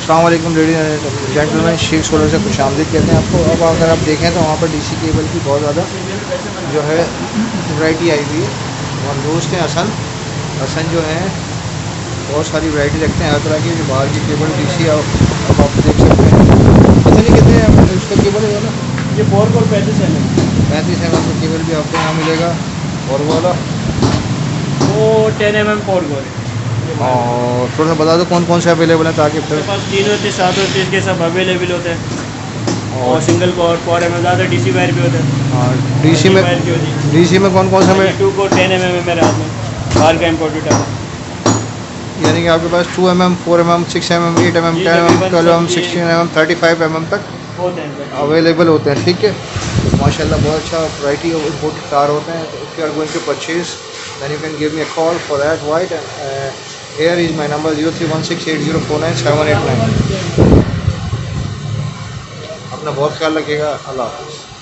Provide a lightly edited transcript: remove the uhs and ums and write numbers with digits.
अस्सलाम वालेकुम ladies gentleman, Sheikh solar से खुश आमदीद कहते हैं आपको। अब अगर आप देखें तो वहाँ पर डीसी केबल की बहुत ज़्यादा जो है वैरायटी आई हुई है। हमारे दोस्त हैं हसन जो हैं बहुत सारी वैरायटी रखते हैं हर तरह की, जो बाहर की केबल डीसी अब आप देख सकते हैं। अच्छा नहीं कहते हैं उसका केबल है ना, ये 4 कोर 35 mm 35 mm का केबल भी आपको यहाँ मिलेगा। और वो वाला वो 10 mm 4 कोर है। और थोड़ा सा बता दो कौन कौन से अवेलेबल हैं ताकि फिर मेरे पास 3 7 और 30 के सब अवेलेबल होते हैं। और सिंगल कोर 4 mm ज़्यादा डीसी वायर भी होते हैं। हाँ डीसी में वायर की होती है। डीसी में कौन कौन सा में 2 कोर 10 mm है मेरे हाथ में, बाहर का इम्पोर्टेड है। यानी कि आपके पास 2 mm 4 mm 6 mm 8 mm 10 mm 12 mm 16 mm 35 mm तक होते हैं। अवेलेबल होते हैं। ठीक है, माशाल्लाह बहुत अच्छा वैरायटी ऑफ इम्पोर्टेड तार होते हैं। If you are going to purchase then you can give me a call for that, right? And here is my number 03168049 789। अपना बहुत ख्याल रखिएगा। अल्लाह हाफ़िज़।